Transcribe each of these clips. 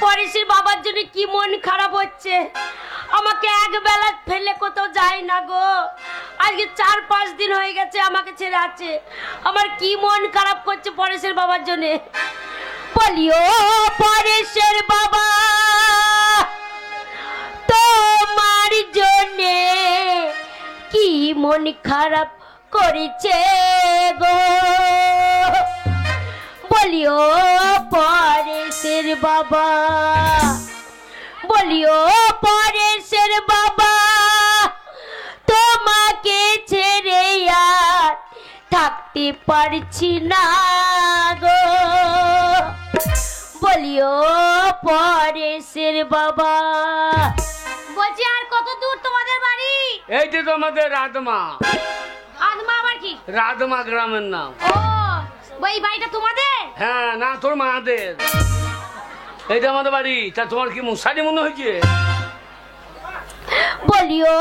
পরেশের বাবার জন্য কি মন খারাপ হচ্ছে। আমাকে এক বেলা ফেলে কোথাও যায় না গো। আজকে 4-5 দিন হয়ে গেছে আমাকে ছেড়ে আছে। আমার কি মন খারাপ করছে পরেশের বাবার জন্য। বলিও পরেশের বাবা তোমার জন্য কি মন খারাপ করেছে গো। বলিও পরেশের বাবা, বলিও পরেশের বাবা তোমাকে ছেড়ে আর থাকতে পারছি না গো। বলিও পরেশের বাবা। বলছি আর কত দূর তোমাদের বাড়ি? এই যে তোমাদের রাধমা। রাধমা আবার কি? রাধমা গ্রামের নাম। ও ওই বাড়িটা তোমাদের? হ্যাঁ, না তোর মাদের। এইটা আমাদের বাড়ি। তা তোমার কি মশারি মনে হয়েছে? বলিও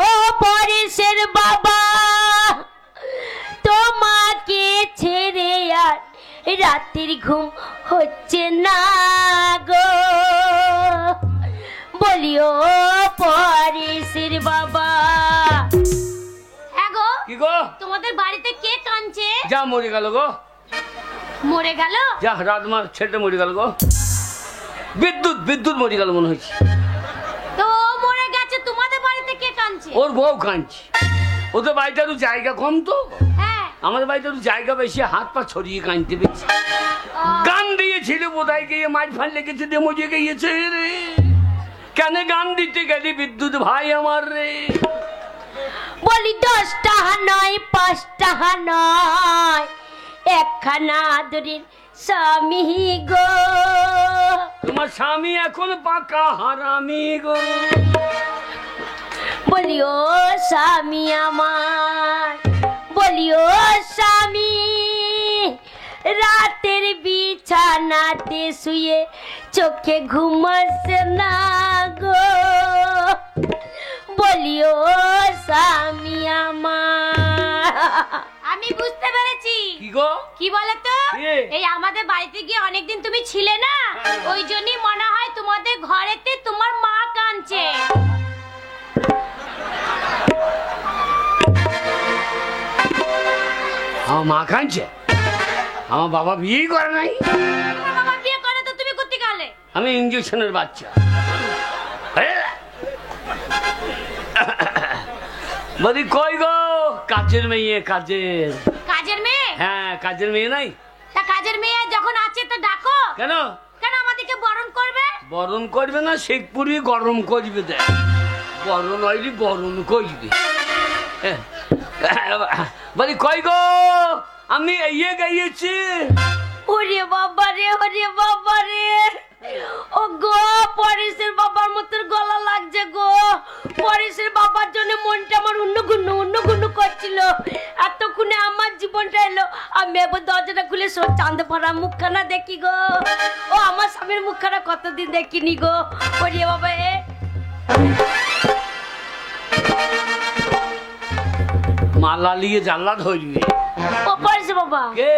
পরেশের বাবা তোমাকে ছেড়ে আর রাতের ঘুম হচ্ছে না গো। বলিও পরেশের বাবা। হ্যাঁ গো, কি গো? তোমাদের বাড়িতে কে কাঁদছে? যা মরে গেল গো। মরে গেল? যা রাধমার ছেলেটা মরে গেল গো। বিদ্যুৎ বিদ্যুৎ মরে গেল মনে হয়েছে। তো ও মরে গেছে, তোমাদের বাড়িতে কে কাঁদছে? ওর বউ কাঁদছে। ওদের বাড়িতে একটু জায়গা কম তো। হ্যাঁ, আমাদের বাড়িতে একটু জায়গা বেশি, হাত পা ছড়িয়ে কাঁদতে পেরেছি। গান দিয়েছিল বোধহয় গিয়ে মাছ ফান লেগেছে দিয়ে মজে গিয়েছে রে। কেন গান দিতে গেলি বিদ্যুৎ ভাই আমার রে? বলি 10 টাকা নয় 5 টাকা নয় একখানা আদরের স্বামী গো। তোমার স্বামী এখন পাকা হারামি গো। বলিও স্বামী আমার, বলিও স্বামী রাতের বিছানাতে শুয়ে চোখে ঘুমাচ্ছে না গো। বলিও স্বামী আমার। আমি বুঝতে পেরেছি। কি গো? কি বলে তো? এই আমাদের বাড়িতে গিয়ে অনেকদিন তুমি ছিলে না, ওই জন্যই মনে হয় তোমাদের ঘরেতে তোমার মা কাঁদছে। আমার মা কাঁদছে? আমার বাবা বিয়ে করে নাই। তোমার বাবা বিয়ে করে তো তুমি কোথায় গেলে? আমি ইঞ্জেকশনের বাচ্চা। বলি কই গো? কাজের মেয়ে। কাজের কাজের মেয়ে? হ্যাঁ, কাজের মেয়ে নাই? তা কাজের মেয়ে যখন আছে তো ডাকো। কেন? কেন আমাদেরকে বরণ করবে? বরণ করবে না, শেখপুরি গরম করবে। দেখ বরণ হয়নি, বরণ করবে। বলি কই গো? আমি ইয়ে গাইয়েছি। ওরে বাবা রে, ওরে বাবা রে, ও গো পরেশের বাবার মতো গলা লাগছে গো। পরেশের বাবার জন্য মনটা আমার উন্নগুন্নু করছিল। এতক্ষণে আমার জীবনটা এলো, আমি এবার দরজাটা খুলে চাঁদে ভরা মুখখানা দেখি গো। ও আমার স্বামীর মুখখানা কতদিন দেখিনি গো। ওরে বাবা এ মালা নিয়ে জানলা ধরবে। ও পরেশের বাবা, কে?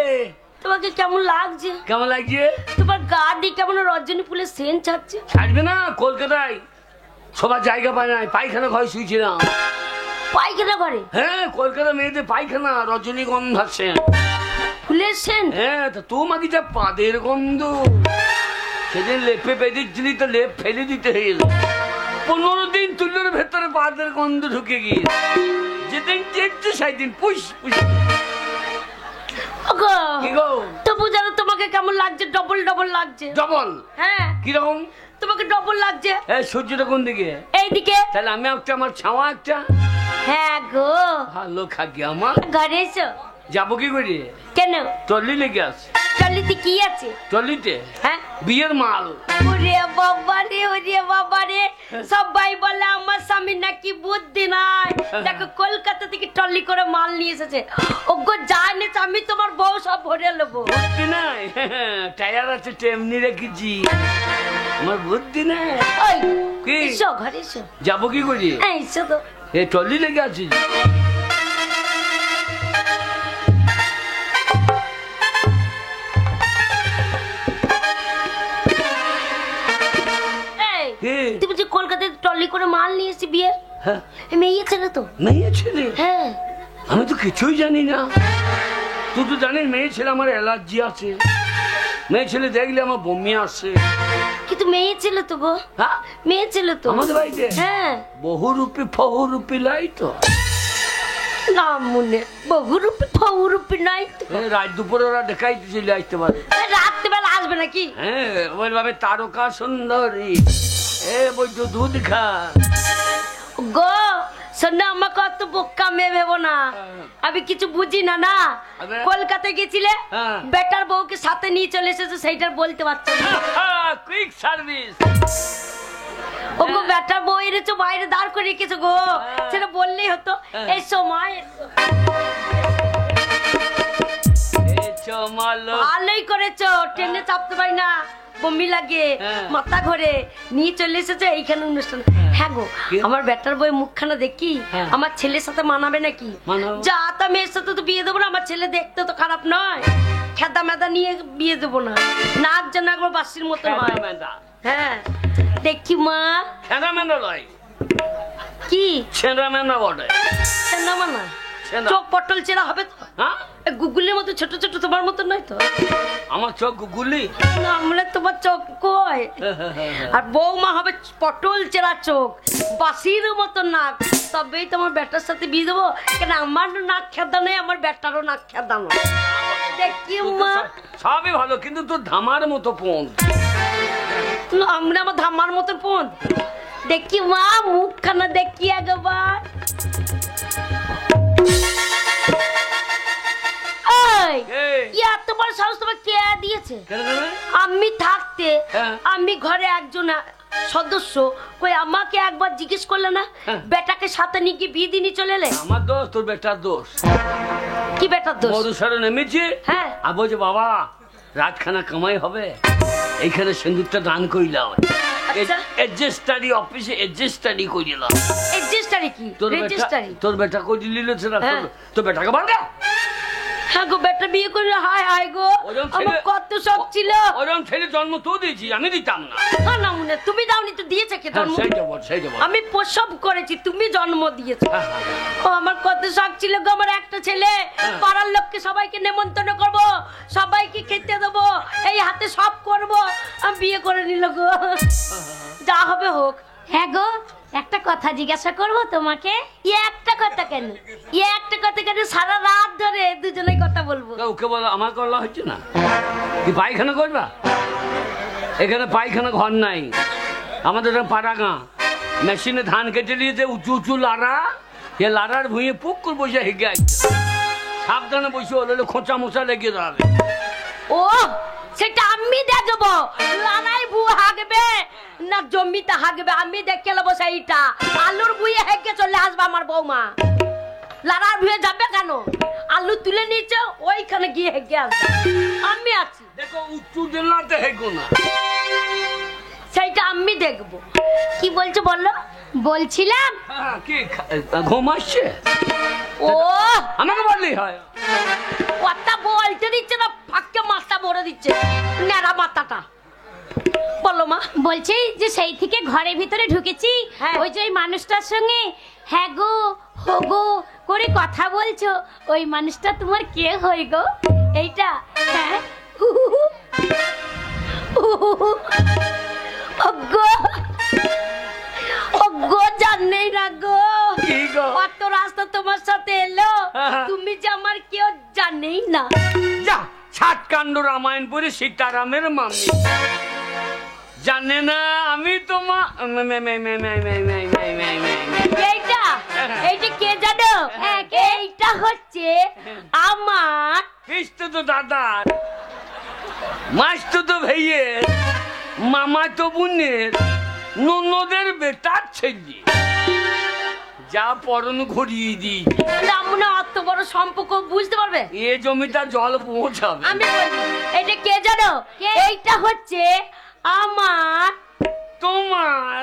তোমাকে কেমন লাগছে? কেমন লাগছে? তোমার গা দিয়ে কেমন রজনী ফুলের সেন্ট ছাড়ছে। ছাড়বে না? কলকাতায় সবার জায়গা পায় না, পায়খানা ঘরে শুয়েছিলাম। পায়খানা ঘরে? হ্যাঁ, কলকাতা মেয়েদের পায়খানা, রজনীগন্ধা সেন্ট, ফুলের সেন্ট। হ্যাঁ, তা তোমাকে যা পাদের গন্ধ। সেদিন লেপে বেঁধেছিলি তো লেপ ফেলে দিতে হইল। 15 দিন তুলোর ভেতরে পাদের গন্ধ ঢুকে গিয়ে যেদিন চেয়েছে সেদিন পুষ পুষ। তবু জানো তোমাকে কেমন লাগছে? ডবল ডবল লাগছে। ডবল? হ্যাঁ। কিরকম? তোমাকে ডবল লাগছে। সূর্যটা কোন দিকে? এইদিকে। তাহলে আমি একটা, আমার ছাওয়া একটা। হ্যাঁ গো, ভালো খাকি আমার। ঘরে এসো। যাবো কি করে? কেন? ট্রলি লেগে আছে। ট্রলিতে কি আছে? ট্রলিতে হ্যাঁ বিয়ের মাল। ওরে বাবা রে, ওরে বাবা রে, সবাই বলে আমার স্বামী নাকি বুদ্ধি নাই। দেখো কলকাতা থেকে ট্রলি করে মাল নিয়ে এসেছে। ওগো জানে আমি তোমার বউ সব ভরে নেবো। বুদ্ধি নাই? টায়ার আছে তেমনি রেখেছি। আমার বুদ্ধি নাই। ওই কি? এসো ঘরে এসো। যাবো কি করি? এসো তো। এ ট্রলি লেগে আছে। কে? তুমি যে কলকাতায় ট্রলি করে মাল নিয়ে এসেছি বিয়ে, হ্যাঁ মেয়ে ছেলে তো। মেয়ে ছেলে? হ্যাঁ। আমি তো কিছুই জানি না। তুই তো জানিস মেয়ে ছেলে আমার অ্যালার্জি আছে, মেয়ে ছেলে দেখলে আমার বমি আসে। কিন্তু মেয়ে ছেলে তো গো। হ্যাঁ মেয়ে ছেলে তো আমাদের বাড়িতে। হ্যাঁ। বহুরূপী ফহুরূপী লাই তো না মনে, বহুরূপী ফহুরূপী নাই তো। রাত দুপুরে ওরা দেখাইতে চলে আসতে পারে। রাত্রেবেলা আসবে নাকি? হ্যাঁ বলবে তারকা সুন্দরী, এ বলছো দুধ খা। গো শোনো, আমাকে অত বোকা মেয়ে ভেবো না, আমি কিছু বুঝি না। না কলকাতায় গেছিলে, বেটার বউকে সাথে নিয়ে চলে এসেছে, সেইটা বলতে পারছো না। Quick service. ও গো বেটার বউ এনেছো, বাইরে দাঁড় করে রেখেছো গো, সেটা বললেই হতো। এই সময় ভালোই করেছো, ট্রেনে চাপতে পারি না, বমি লাগে, মাথা ঘরে, নিয়ে চলে এসেছে এইখানে অনুষ্ঠান। হ্যাঁ গো, আমার বেটার বই মুখখানা দেখি আমার ছেলের সাথে মানাবে নাকি? যা তা মেয়ের সাথে তো বিয়ে দেবো না, আমার ছেলে দেখতে তো খারাপ নয়, খেদা মেদা নিয়ে বিয়ে দেবো না, নাক যেন একবার বাসির মতো হয়। হ্যাঁ দেখি মা। ছেঁড়া মেনা নয়, কি ছেঁড়া মেনা বটে। ছেঁড়া মানা? চোখ পটল চেরা হবে তো? হ্যাঁ গুগলের মতো ছোট ছোট, তোমার মতো নয় তো। আমার চোখ গুগলি না, আমরা তোমার চোখ কই, আর বৌমা হবে পটল চেরা চোখ, বাসির মতো নাক, তবেই তোমার বেটার সাথে বিয়ে দেবো। কেন আমার নাক খেদা নেই, আমার বেটারও নাক খেদা নয়। দেখি মা। সবই ভালো, কিন্তু তোর ধামার মতো পোন। আমরা আমার ধামার মতো পোন। দেখি মা, মুখখানা দেখি একবার। তোমার সাহস তোমার কে দিয়েছে? আমি থাকতে আমি ঘরে একজন সদস্য, কই আমাকে একবার জিজ্ঞেস করলে না? বেটাকে সাথে নিয়ে গিয়ে বিয়ে দিনই চলে এলে। আমার দোষ, তোর বেটার দোষ। কি বেটার দোষ? মধুসারে নেমেছে, হ্যাঁ, আর বলছে বাবা রাতখানা কামাই হবে, এইখানে সিন্দুরটা দান করিলাম। এডজাস্টারি অফিসে এডজাস্টারি করিলাম। এডজাস্টারি কি? রেজিস্টারি। তোর বেটা কই দিল সেটা? তোর বেটাকে বাড়া। হ্যাঁ গো, বেটা বিয়ে করলে হায় হায় গো, আমার কত শখ ছিল। ওরকম ছেলে জন্ম তো দিয়েছি, আমি দিতাম না। না মনে, তুমি দাওনি তো, দিয়েছে কে জন্ম? আমি প্রসব করেছি, তুমি জন্ম দিয়েছো। ও আমার কত শখ ছিল গো, আমার একটা ছেলে, পাড়ার লোককে সবাইকে নেমন্তন্ন করব, সবাইকে খেতে দেবো, এই হাতে সব করব। আমি বিয়ে করে নিল গো, যা হবে হোক। হ্যাঁ গো, একটা কথা জিজ্ঞাসা করবো তোমাকে। একটা কথা কেন? একটা কথা কেন? সারা রাত ধরে দুজনে কথা বলবো। ওকে বলো আমার করলা হচ্ছে না, কি পায়খানা করবা? এখানে পায়খানা ঘর নাই, আমাদের পাড়া গাঁ, মেশিনে ধান কেটে নিয়েছে, উঁচু উঁচু লাড়া, এ লাড়ার ভুঁয়ে পুক করে বসে হেগে আসছে। সাবধানে বসে হলে খোঁচা মোচা লেগে যাবে। ও সেটা আমি দেখবো, লড়াই ভু হাগবে না জমিতে হাগবে, আমি দেখে নেবো সেইটা। আলুর ভুঁয়ে হেগে চলে আসবে আমার বৌমা, লড়ার ভুঁয়ে যাবে কেন? আলু তুলে নিচ্ছে, ওইখানে গিয়ে হেগে আসবে, আমি আছি। দেখো উঁচু জেলাতে হেগো না, সেইটা আমি দেখবো। কি বলছো বললো? বলছিলাম কি ঘুম আসছে? ও আমাকে বললেই হয়। কথা বলতে দিচ্ছে না, ফাঁকে মাথা ভরে দিচ্ছে, নেড়া মাথাটা। বলো মা। বলছি যে সেই থেকে ঘরের ভিতরে ঢুকেছি, ওই যে ওই মানুষটার সঙ্গে হ্যাঁ গো হো গো করে কথা বলছো, ওই মানুষটা তোমার কে হয় গো? এইটা? হ্যাঁ। গো জানেই না গো, কত রাস্তা তোমার সাথে এলো, তুমি যে আমার কেউ জানেই না। যা ছাট কাণ্ড রামায়ণ পড়ে সীতারামের মামি জানে না আমি তোমার। এইটা এইটা কে জানো? এইটা হচ্ছে আমার পিস্ত তো দাদার, মাস তো ভাইয়ের, মামা তো বোনের, ননদের বেটার ছেলে, যা পরন ঘুরিয়ে দিই। মনে অত বড় সম্পর্ক বুঝতে পারবে? এ জমিটা জল পৌঁছাবে। আমি বলছি এটা কে জানো? এইটা হচ্ছে আমার তোমার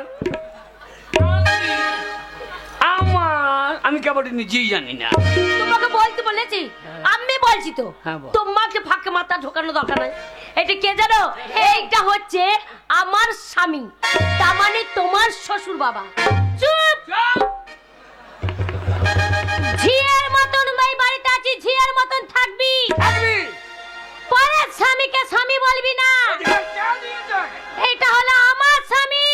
আমার, আমি কেবল নিজেই জানি না। তোমাকে বলতে বলেছি, আমি বলছি তো। হ্যাঁ বল। তোমাকে ফাঁকে মাথা ঢোকানো দরকার নাই। এটা কে জানো? এইটা হচ্ছে আমার স্বামী, তার মানে তোমার শ্বশুর বাবা। চুপ! ঝিয়ের মতন এই বাড়িতে আছি, ঝিয়ের মতন থাকবি। পরের স্বামীকে স্বামী বলবি না। এটা হলো আমার স্বামী।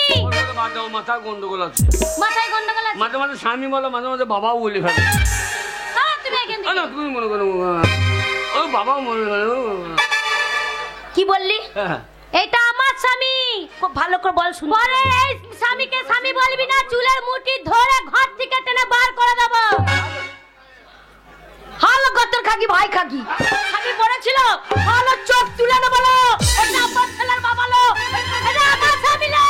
মাথা গন্ডগোল আছে, মাথায় গন্ডগোল আছে। মাঝে মাঝে স্বামী বলো, মাঝে মাঝে বাবাও বলে ফেলে। তুমি এখান থেকে না তুমি মনে করো ও বাবাও মনে করো। কি বললি? হ্যাঁ, এটা আমার স্বামী। খুব ভালো করে বল, শুন। পরে এই স্বামীকে স্বামী বলবি না, চুলের মুঠি ধরে ঘর থেকে টেনে বার করে দেবো। হালো গতর খাকি ভাই খাকি খাকি পড়েছিল, হালো চোখ তুলে না বলো এটা আমার ছেলের বাবা লো, এটা আমার স্বামী লো।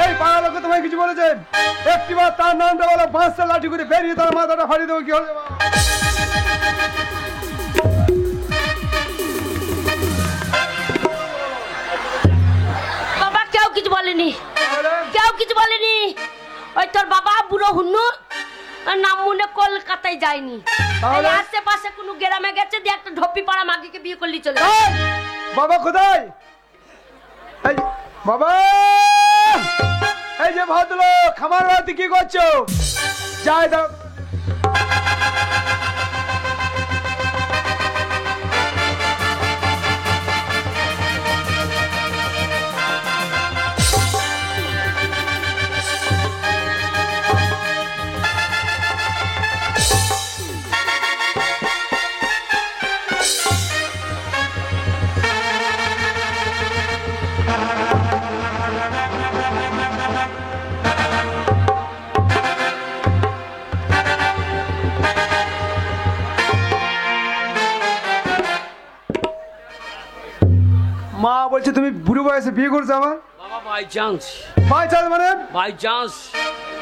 এই পাড়া লোকে তোমায় কিছু বলেছেন? একটিবার তার নামটা বলো, বাঁশটা লাঠি করে বেরিয়ে তার মাথাটা ফাড়িয়ে দেবো। কি হলো? বাবা কেউ কিছু বলেনি, কেউ কিছু বলেনি। ওই তোর বাবা বুড়ো হুন্নু নাম মনে কলকাতায় যায়নি, তাহলে? এই আশেপাশে কোনো গ্রামে গেছে, দিয়ে একটা ঢপ্পি পাড়া মাগিকে বিয়ে করলি চলে। এই, বাবা কোথায়? এই বাবা, এই যে ভদ্রলোক, খামার বাড়িতে কি করছো? যাই দাও। মা বলছে তুমি বুড়ো বয়সে বিয়ে করছো আমার? বাবা বাই চান্স, বাই চান্স মানে? বাই চান্স,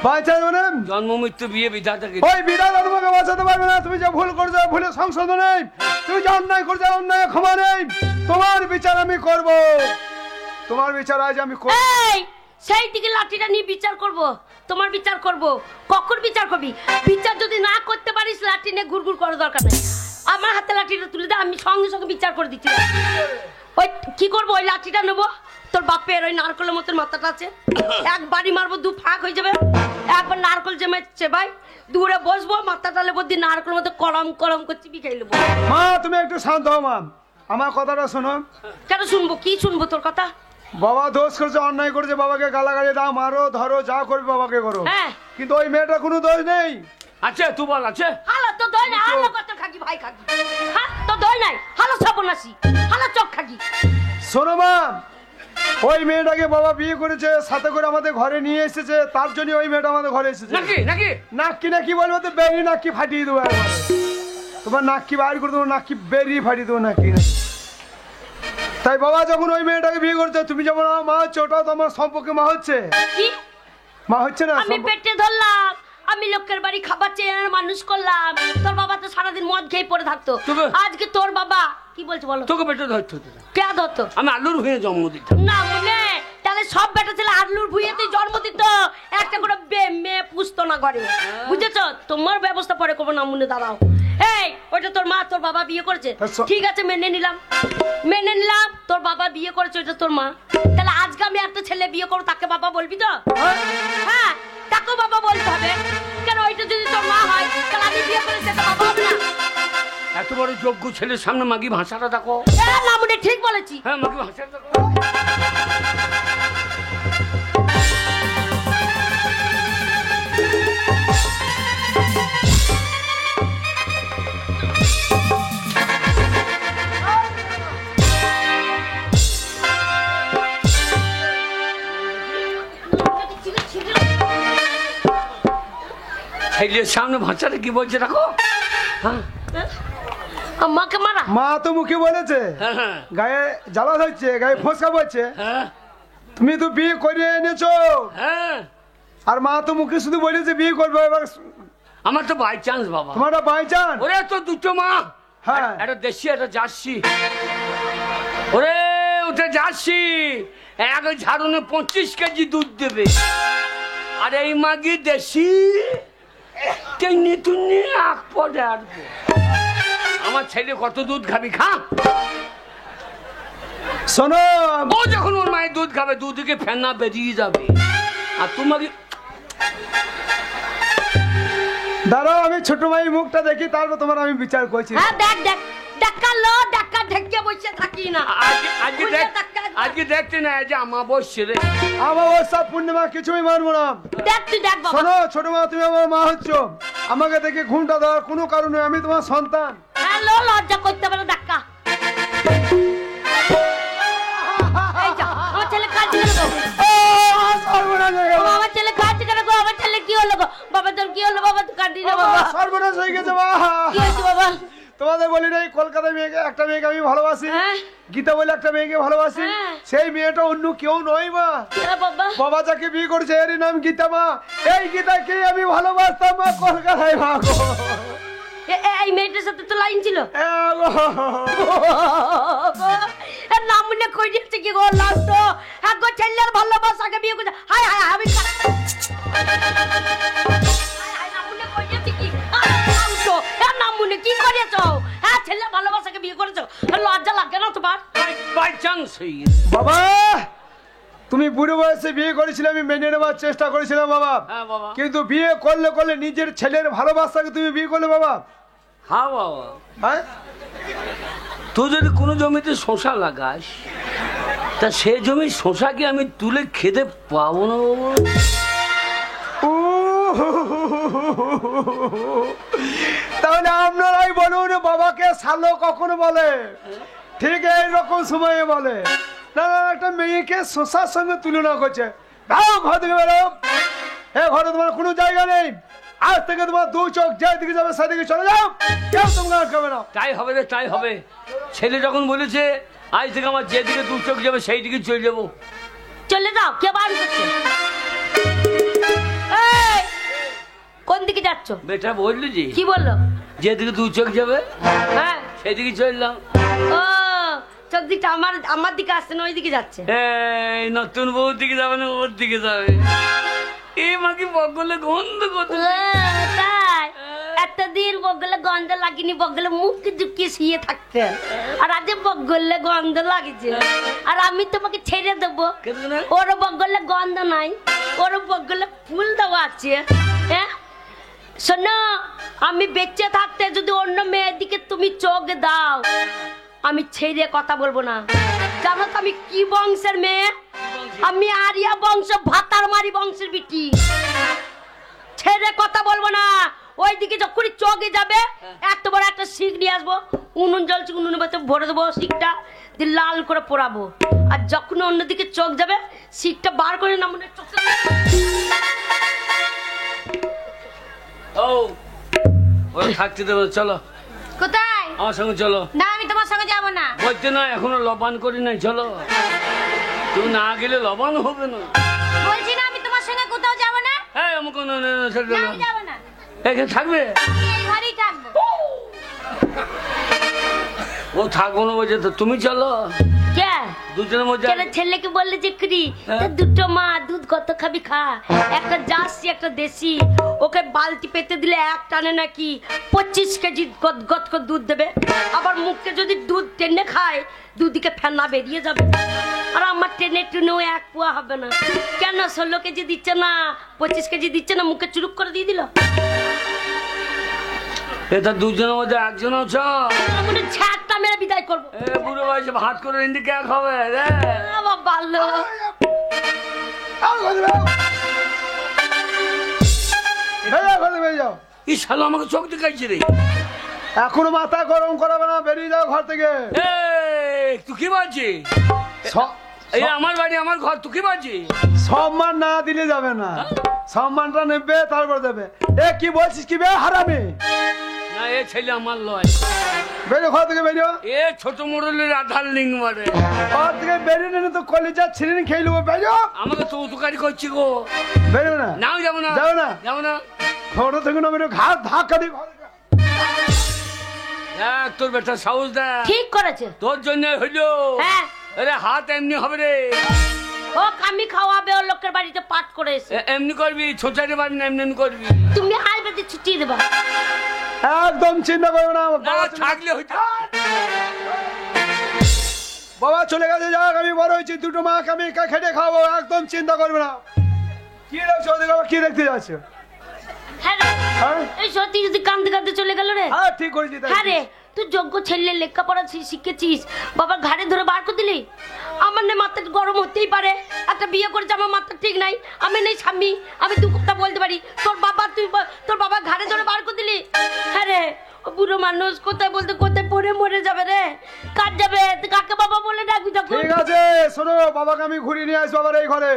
বাই চান্স মানে? জন্ম মৃত্যু বিয়ে বিধাতাকে। ওই বিধাতা তোমাকে বাঁচাতে পারবে না। তুমি যে ভুল করছো, ভুলের সংশোধন নেই। তুমি যে অন্যায় করছো, অন্যায় ক্ষমা নেই। তোমার বিচার আমি করব, তোমার বিচার আজ আমি করব। এই সেই দিকে লাঠিটা নিয়ে বিচার করব, তোমার বিচার করব। কখন বিচার করবি? বিচার যদি না করতে পারিস, লাঠি নিয়ে ঘুরঘুর করার দরকার নেই। আমার হাতে লাঠিটা তুলে দে, আমি সঙ্গে সঙ্গে বিচার করে দিচ্ছি। ওই কি করবো? ওই লাঠিটা নেবো, তোর বাপের ওই নারকলের মতন মাথাটা আছে, একবারই মারবো, দু ফাঁক হয়ে যাবে। একবার নারকল জমেছে ভাই, দূরে বসবো, মাথাটা লেবো, দিয়ে নারকলের মতো কলম কলম করে চিবি খাই নেবো। মা তুমি একটু শান্ত হও মা, আমার কথাটা শোনো। কেন শুনবো? কি শুনবো তোর কথা? বাবা দোষ করেছে, অন্যায় করেছে, বাবাকে গালাগালি দাও, মারো, ধরো, যা করবে বাবাকে করো। হ্যাঁ। কিন্তু ওই মেয়েটা কোনো দোষ নেই। আছে তুই বল, আছে? হালো তো দই নাই, হালো কত খাকি ভাই খাকি, হ্যাঁ তো দই নাই, হালো সর্বনাশী, হালো চোখ খাকি। শোনো মা, ওই মেয়েটাকে বাবা বিয়ে করেছে, সাথে করে আমাদের ঘরে নিয়ে এসেছে, তার জন্য ওই মেয়েটা আমাদের ঘরে এসেছে। নাকি নাকি নাকি নাকি বলবো তো বেরি নাকি ফাটিয়ে দেবো একবারে। তোমার নাকি বাইর করে দেবো, নাকি বেরিয়ে ফাটিয়ে দেবো নাকি। তাই বাবা যখন ওই মেয়েটাকে বিয়ে করছে, তুমি যেমন আমার মা হচ্ছে, ওটাও তো আমার সম্পর্কে মা হচ্ছে। কি? মা হচ্ছে না? আমি পেটে ধরলাম, আমি লোকের বাড়ি খাবার চেয়ে এনে মানুষ করলাম। তোর বাবা তো সারাদিন মদ খেয়ে পড়ে থাকতো, তোকে- আজকে তোর বাবা কি বলছে বলো? তোকে পেটে ধরতে হতো না। কে ধরতো? আমি আলুর হয়ে জন্ম দিতাম। না মনে, তাহলে সব বেটা ছেলে আলুর ভুইয়েতেই জন্ম দিত, একটা করে মেয়ে পুষতো না ঘরে, বুঝেছো? তোমার ব্যবস্থা পরে করবো না, মনে দাঁড়াও। এই ওইটা তোর মা তোর বাবা বিয়ে করেছে, আচ্ছা। ঠিক আছে মেনে নিলাম, মেনে নিলাম তোর বাবা বিয়ে করেছে, ওইটা তোর মা। তাহলে আজকে আমি একটা ছেলে বিয়ে করবো, তাকে বাবা বলবি তো? হ্যাঁ, তাকেও বাবা বলতে হবে। কেন? ওইটা যদি তোর মা হয়, তাহলে আমি বিয়ে করেছি, এটা বাবা হবে না? এত বড় যোগ্য ছেলের সামনে মাগি ভাষাটা দেখো। না মনে ঠিক বলেছি। হ্যাঁ, মাগি ভাষাটা দেখো। ছেলের সামনে ভাষাটা কি বলছে দেখো। হ্যাঁ আমাকে মারা? মা তো মুখে বলেছে, হ্যাঁ গায়ে জ্বালা হচ্ছে, গায়ে ফোসকা পড়ছে, হ্যাঁ, তুমি তো বিয়ে করে এনেছো, হ্যাঁ আর মা তো মুখে শুধু বলেছে বিয়ে করবে, এবার আমার তো বাই চান্স বাবা। তোমারটা বাই চান্স? ওরে তো দুটো মা, হ্যাঁ। একটা দেশি একটা জার্সি। ওরে ওটা জার্সি, এক ঝাড়নে 25 কেজি দুধ দেবে, আর এই মাগি দেশি টেনে টুনে আখ পড়ে আসবো। আমার ছেলে কত দুধ খাবি খা। শোনো, ও যখন ওর মায়ের দুধ খাবে দুধকে ফেনা বেরিয়ে যাবে, আর তোমাকে দাঁড়াও আমি ছোট ভাই মুখটা দেখি, তারপর তোমার আমি বিচার করছি। হ্যাঁ দেখ দেখ, ডাক্কা লো, ডাক্কা ঢেকে বসে থাকি না। আজকে দেখতে না যে আমার বসছে রে। আমার ওর সব পূর্ণিমা কিছুই মানবো না। দেখ তুই দেখ বাবা। শোনো ছোট মা, তুমি আমার মা হচ্ছ, আমাকে দেখে ঘুমটা দেওয়ার কোনো কারণে, আমি তোমার সন্তান। হ্যাঁ লো, লজ্জা করতে পারো ডাক্কা। এই যা, আমার ছেলে কাজ করে গো। সর্বনাশ হয়ে গেল, আমার ছেলে কাজ করে গো, আমার ছেলে কি হলো গো? বাবা তোর কি হলো বাবা? তুই কাঁদি না বাবা। সর্বনাশ হয়ে গেছে মা। কি হয়েছে বাবা? তোমাদের বলি নাই কলকাতায় মেয়েকে, একটা মেয়েকে আমি ভালোবাসি, হ্যাঁ গীতা বলে একটা মেয়েকে ভালোবাসি, হ্যাঁ। সেই মেয়েটা অন্য কেউ নয় মা, হ্যাঁ বাবা। বাবা যাকে বিয়ে করছে এরই নাম গীতা মা। এই গীতাকে আমি ভালোবাসতাম মা, কলকাতায় মা গো। এই মেয়েটার সাথে তো লাইন ছিল। এ গো। এর নাম মনে কই দিচ্ছে কি গো? লাভ তো হ্যাঁ গো, ছেলের ভালোবাসাকে বিয়ে করছে। হায় হায় আমি নাম মনে কই দিচ্ছে কি? নাম তো এর নাম মনে কি করেছো? হ্যাঁ ছেলের ভালোবাসাকে বিয়ে করেছো, লজ্জা লাগে না তোমার? বাই চান্স হয়ে গেছে বাবা, তুমি বুড়ো বয়সে বিয়ে করেছিলে, আমি মেনে নেওয়ার চেষ্টা করেছিলাম বাবা, হ্যাঁ বাবা। কিন্তু বিয়ে করলে করলে নিজের ছেলের ভালোবাসাকে তুমি বিয়ে করলে বাবা। হ্যাঁ বাবা, হ্যাঁ তুই যদি কোনো জমিতে শশা লাগাস, তা সে জমির শশাকে আমি তুলে খেতে পাবো না বাবা। উ, তাহলে আপনারাই বলুন বাবাকে শালো কখন বলে? ঠিক এইরকম সময়ে বলে না, না, একটা মেয়েকে শশার সঙ্গে তুলনা করছে। যাও ঘর থেকে বেরো, এ ঘরে তোমার কোনো জায়গা নেই, আজ থেকে তোমার দু চোখ যেদিকে যাবে সেদিকে চলে যাও, কেউ তোমাকে আটকাবে না। তাই হবে রে, তাই হবে। ছেলে যখন বলেছে আজ থেকে আমার যেদিকে দু চোখ যাবে সেই দিকে চলে যাবো। চলে যাও, কে বাড়ি করছে? এই, কোন দিকে যাচ্ছ? বেটা বললি যে কি বললো? যেদিকে দু চোখ যাবে হ্যাঁ সেদিকে চললাম। ও চোখ দিকটা আমার দিকে আসছে না, ওই দিকে যাচ্ছে। এই নতুন বউর দিকে যাবে না ওর দিকে যাবে। এই মাকে বগলে গন্ধ করতে। তাই এতদিন বগলে গন্ধ লাগেনি, বগলে মুখ ঝুঁকিয়ে শুয়ে থাকতে, আর আজ বগলে গন্ধ লাগছে, আর আমি তোমাকে ছেড়ে দেবো। ওর বগলে গন্ধ নাই, ওর বগলে ফুল দেওয়া আছে। হ্যাঁ শোনো, আমি বেঁচে থাকতে যদি অন্য মেয়ের দিকে তুমি চোখ দাও, আমি ছেড়ে কথা বলবো না। জানো তো আমি কি বংশের মেয়ে? আমি আরিয়া বংশ, ভাতার মারি বংশের বিটি। ছেড়ে কথা বলবো না। ওইদিকে যখনই চোখে যাবে এত বড় একটা শিখ নিয়ে আসবো, উনুন জ্বলছে উনুনের ভেতর ভরে দেবো শিখটা, দিয়ে লাল করে পোড়াবো। আর যখন অন্যদিকে চোখ যাবে শিখটা বার করে না মনে চোখ। ও ওরা থাকতে দেবো, চলো কোথায়? আমার সঙ্গে চলো। না আমি তোমার সঙ্গে যাব না। বলতে না এখনো লবান করি নাই, চলো। তুমি না গেলে লবান হবে না। বলছি না আমি তোমার সঙ্গে কোথাও যাব না। হ্যাঁ আমাকে না আমি যাব না, এখানে থাকবে। আমি এই ঘরেই থাকবো। ও থাকবো না বলছে তো তুমি চলো। কে দুজনের মধ্যে ছেলেকে বললে যে করি দুটো মা দুধ কত খাবি খা, একটা জার্সি একটা দেশি, ওকে বালতি পেতে দিলে এক টানে নাকি 25 কেজি গদগদ করে দুধ দেবে। আবার মুখে যদি দুধ টেনে খায় দুদিকে ফেনা বেরিয়ে যাবে, আর আমার টেনে টেনেও এক পোয়া হবে না। কেন 16 কেজি দিচ্ছে না, 25 কেজি দিচ্ছে না, মুখে চুরুক করে দিয়ে দিল। এটা দুজনের মধ্যে একজন আছো, মনে ছাড়টা মেরে বিদায় করবো। বুড়ো বয়সে ভাত করে ইন্দি কে খাবে রে? আমার ভালো এই শালো আমাকে চোখ দেখাইছে রে। এখনো মাথা গরম করাবে না, বেরিয়ে যাও ঘর থেকে। তুই কি বলছিস? এই আমার বাড়ি আমার ঘর, তুই কি বলছিস? সম্মান না দিলে যাবে না, সম্মানটা নেবে তারপর দেবে। এ কি বলছিস কি বে হারামি? না না এ ছেলে আমার লয়। বেরিয়ে ঘর থেকে বেরিয়ে এ ছোট মোড়লের আধার লিঙ্ক মারে। ঘর থেকে বেরিয়ে নিলে তো কলেজা ছিলেন খেয়ে নেবো। বেরিয়ে আমাকে তো উপকারী করছি গো। বেরিয়ে না নাও যাবো না যাও না যাবো না। ঘর থেকে না বেরিয়ে ঘাট ধাক্কা দিয়ে ঘর থেকে। দেখ তোর বেটা সাহস দেখ। ঠিক করেছে। তোর জন্য হইলো। হ্যাঁ আরে হাত এমনি হবে রে। ও আমি খাওয়াবে ওর লোকের বাড়িতে পাঠ করে এসে। এমনি করবি ছোটাইতে পারবি না এমনি করবি। তুমি আসবে দিয়ে ছুটিয়ে দেবা। একদম চিন্তা করবে না। না বাবা চলে- থাকলে হইতো। বাবা চলে গেছে যাক, আমি বড় হয়েছি, দুটো মাকে আমি খেটে খাওয়াবো, একদম চিন্তা করবে না। কি দেখছো ওদিকে? আবার কি দেখতে যাচ্ছে? হ্যাঁ রে, হ্যাঁ এই সত্যি যদি কান্দতে কান্দতে চলে গেল রে। হ্যাঁ ঠিক করেছি তাই। হ্যাঁ রে, তুই যোগ্য ছেলে লেখাপড়া শিখেছিস, বাবার ঘাড়ে ধরে বার করে দিলি। আমার না মাথা গরম হতেই পারে, একটা বিয়ে করেছে আমার মাথা ঠিক নাই, আমি নেই স্বামী, আমি দু কথা বলতে পারি। তোর বাবা ঘাড়ে ধরে বার করে দিলি। হ্যাঁ রে, ও বুড়ো মানুষ কোথায় বলতে কোথায় পড়ে মরে যাবে রে। কার যাবে? তুই কাকে বাবা বলে ডাকবি তখন? ঠিক আছে শোনো, বাবাকে আমি ঘুরিয়ে নিয়ে আসবো আবার এই ঘরে।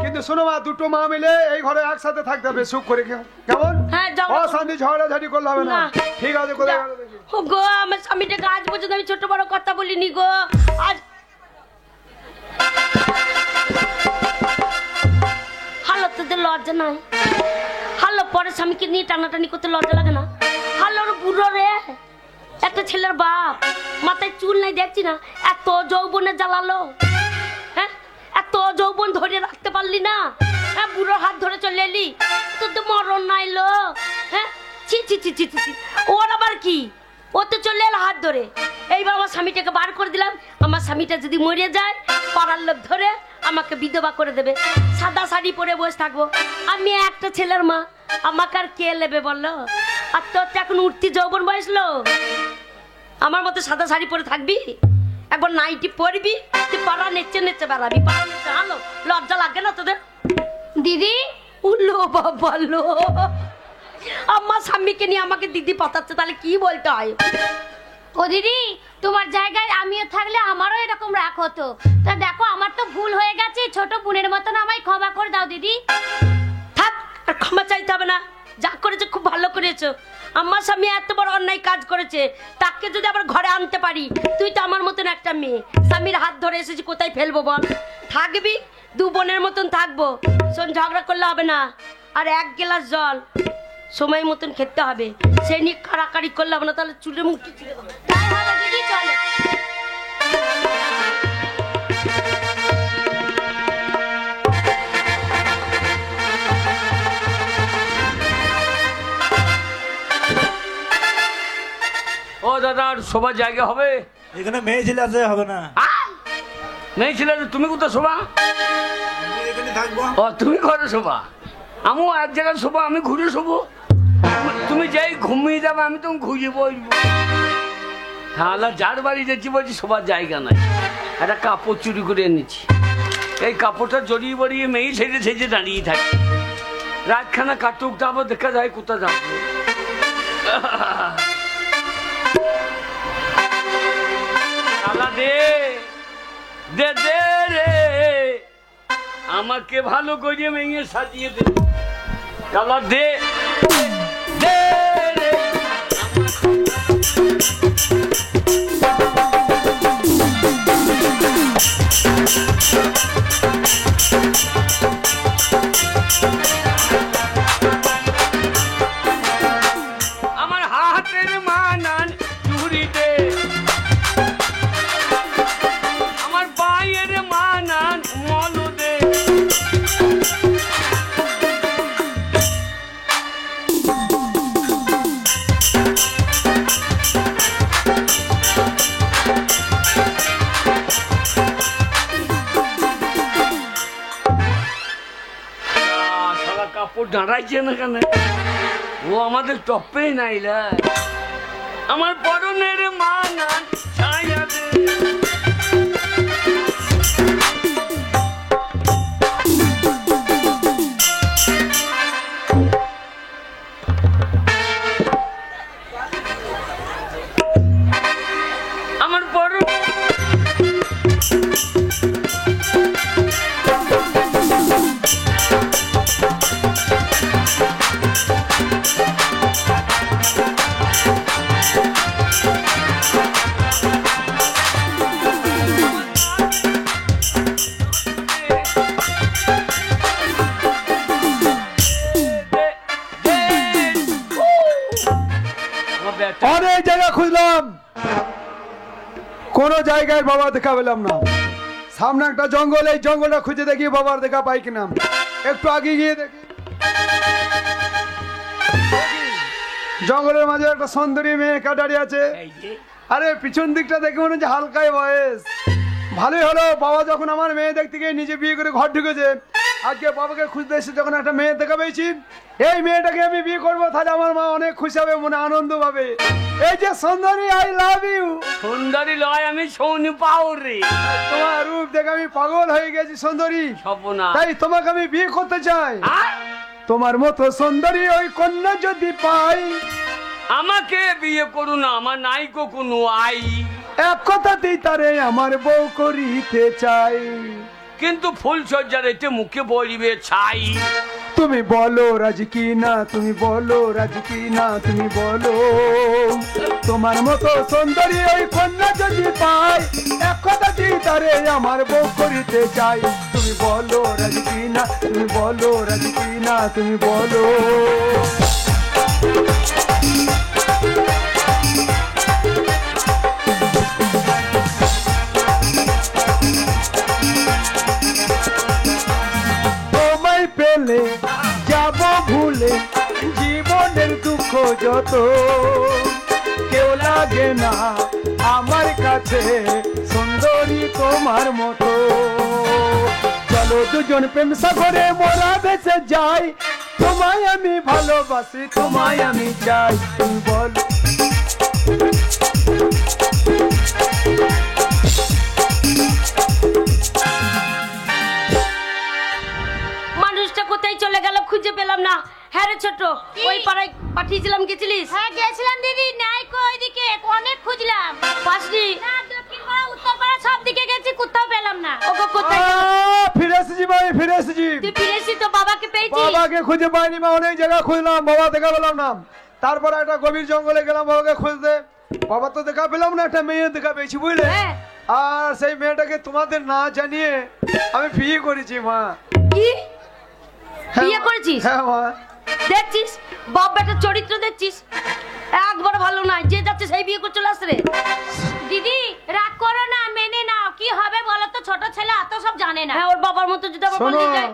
কিন্তু শোনো মা, দুটো মা মিলে এই ঘরে একসাথে থাকতে হবে সুখ করে। কেমন? হ্যাঁ, যাও। অশান্তি ঝগড়াঝাটি করলে হবে না। না। ঠিক আছে, কোথায় গেল দেখি। ও গো, আমার স্বামীটাকে আজ পর্যন্ত আমি ছোট বড় কথা বলিনি গো। আজ হালো তোদের লজ্জা নাই? হালো পরে স্বামীকে নিয়ে টানাটানি করতে লজ্জা লাগে না? হালোর বুড়ো রে, একটা ছেলের বাপ, মাথায় চুল নাই দেখছি না, এত যৌবনে জ্বালালো। হ্যাঁ, এত যৌবন ধরে রাখতে পারলি না? হ্যাঁ, বুড়োর হাত ধরে চলে এলি, তোর তো মরণ নাইলো। হ্যাঁ, ছি ছি ছি ছি ছি। ওর আবার কি? ও তো চলে এলো হাত ধরে। এইবার আমার স্বামীটাকে বার করে দিলাম। আমার স্বামীটা যদি মরে যায়, পাড়ার লোক ধরে আমাকে বিধবা করে দেবে। সাদা শাড়ি পরে বসে থাকবো। আমি একটা ছেলের মা, আমাকে আর কে নেবে বললো? আর তোর তো এখন উঠতি যৌবন বয়সলো, আমার মতো সাদা শাড়ি পরে থাকবি? একবার নাইটি পরবি, তুই পাড়া নেচে নেচে বেড়াবি। পাড়া নেচে আলো, লজ্জা লাগে না তোদের? দিদি উল্লো বাবা লো, আমার স্বামীকে নিয়ে আমাকে দিদি পাঠাচ্ছে, তাহলে কি বলতে হয়? ও দিদি, তোমার জায়গায় আমিও থাকলে আমারও এরকম রাগ হতো। তা দেখো, আমার তো ভুল হয়ে গেছে, ছোট বোনের মতন আমায় ক্ষমা করে দাও দিদি। থাক, আর ক্ষমা চাইতে হবে না। যা করেছে খুব ভালো করেছো। আমার স্বামী এত বড় অন্যায় কাজ করেছে, তাকে যদি আবার ঘরে আনতে পারি, তুই তো আমার মতন একটা মেয়ে, স্বামীর হাত ধরে এসেছি, কোথায় ফেলবো বল? থাকবি, দু বোনের মতন থাকবো। শোন, ঝগড়া করলে হবে না। আর এক গ্লাস জল সময় মতন খেতে হবে, সে নিয়ে কাড়াকাড়ি করলে হবে না, তাহলে চুলে মুখে চুলে দেবো। তাই হবে দিদি, চলো। ও দাদা, আর শোবার জায়গা হবে? এখানে মেয়ে ছেলে আছে, হবে না। নেই ছিল, তুমি কোথায় শোবা? আমি এখানে থাকবো। ও তুমি ঘরে শোবা, আমিও এক জায়গায় শোবো, আমি ঘুরে শোবো। তুমি যাই ঘুমিয়ে যাবে, আমি তো ঘুরিয়ে বসবো। তাহলে যার বাড়ি যাচ্ছি বলছি শোবার জায়গা নাই, একটা কাপড় চুরি করে এনেছি। এই কাপড়টা জড়িয়ে বড়িয়ে মেয়ে সেজে সেজে দাঁড়িয়ে থাকি। রাতখানা কাটুক, তারপর দেখা যায় কোথায় যাবো। দে দে দে রে, আমাকে ভালো করে মেয়ে সাজিয়ে দে। কালা দে দে রে। আমার হাতের মানান চুরি দে, আমার পায়ের মানান মল দে। কাপড় দাঁড়াইছে না কেন? ও আমাদের টপেই নাইলা। আমার পরনের মানান ছায়া দে। আমার পরন একটা অনেক জায়গা খুঁজলাম, কোন জায়গায় বাবা দেখা পেলাম না। সামনে একটা জঙ্গল, এই জঙ্গলটা খুঁজে দেখি বাবার দেখা পাই কিনা। একটু আগে গিয়ে দেখি জঙ্গলের মাঝে একটা সুন্দরী মেয়ে দাঁড়িয়ে আছে। এই যে আরে পিছন দিকটা দেখে মনে হচ্ছে হালকাই বয়স। ভালোই হলো, বাবা যখন আমার মেয়ে দেখতে গিয়ে নিজে বিয়ে করে ঘর ঢুকেছে, আজকে বাবাকে খুঁজতে এসে যখন একটা মেয়ে দেখা পেয়েছি, এই মেয়েটাকে আমি বিয়ে করবো, তাহলে আমার মা অনেক খুশি হবে, মনে আনন্দ পাবে। এই যে সুন্দরী, আই লাভ ইউ। সুন্দরী লয়, আমি সৌনি পাউরি। তোমার রূপ দেখে আমি পাগল হয়ে গেছি সুন্দরী, সপনা তাই তোমাকে আমি বিয়ে করতে চাই। তোমার মতো সুন্দরী ওই কন্যা যদি পাই, আমাকে বিয়ে করুন, আমার নাই গো কোনো আই। এক কথাতেই তারে আমার বউ করিতে চাই। কিন্তু ফুল সজ্জার এতে মুখে বলিবে ছাই। তুমি বলো রাজি কি না, তুমি বলো রাজি কি না, তুমি বলো। তোমার মতো সুন্দরী ওই কন্যা যদি পাই, এক কথাতেই তারে আমার বউ করিতে চাই। তুমি বলো রাজি কি না, তুমি বলো রাজি কি না, তুমি বলো। তোমায় পেলে যাব ভুলে জীবনের দুঃখ যত, কেউ লাগে না আমার কাছে সুন্দরী তোমার মতো। চলো দুজন প্রেম সাগরে মোরা ভেসে যাই, তোমায় আমি ভালোবাসি, তোমায় আমি চাই। তুমি বলো মানুষটা কোথায় চলে গেল খুঁজে পেলাম না। হ্যাঁ রে ছোট, ওই পাড়ায় পাঠিয়েছিলাম, গেছিলিস? হ্যাঁ গেছিলাম দিদি, নাই কো ওইদিকে অনেক খুঁজলাম, পাসনি? না দক্ষিণ পাড়া উত্তর পাড়া সব দিকে গেছি, কোথাও পেলাম না। ওগো কোথায় গেল? ফিরে এসেছি ভাই, ফিরে এসেছি। তুই ফিরেছি তো, বাবাকে পেয়েছিস? বাবাকে খুঁজে পাইনি মা, অনেক জায়গা খুঁজলাম, বাবা দেখা পেলাম না। তারপর একটা গভীর জঙ্গলে গেলাম বাবাকে খুঁজতে, বাবা তো দেখা পেলাম না, একটা মেয়ে দেখা পেয়েছি বুঝলে। হ্যাঁ। আর সেই মেয়েটাকে তোমাদের না জানিয়ে আমি বিয়ে করেছি মা। কি হ্যাঁ, বিয়ে করেছিস? হ্যাঁ মা। দেখছিস বাপ বেটার চরিত্র দেখছিস, একবার ভালো নয়, যে যাচ্ছে সেই বিয়ে করে চলে আসে রে। দিদি রাগ করো না, মেনে নাও, কি হবে বলো তো, ছোট ছেলে এত সব জানে না। হ্যাঁ, ওর বাবার মতো যদি আমার শোনো, বলে যায়।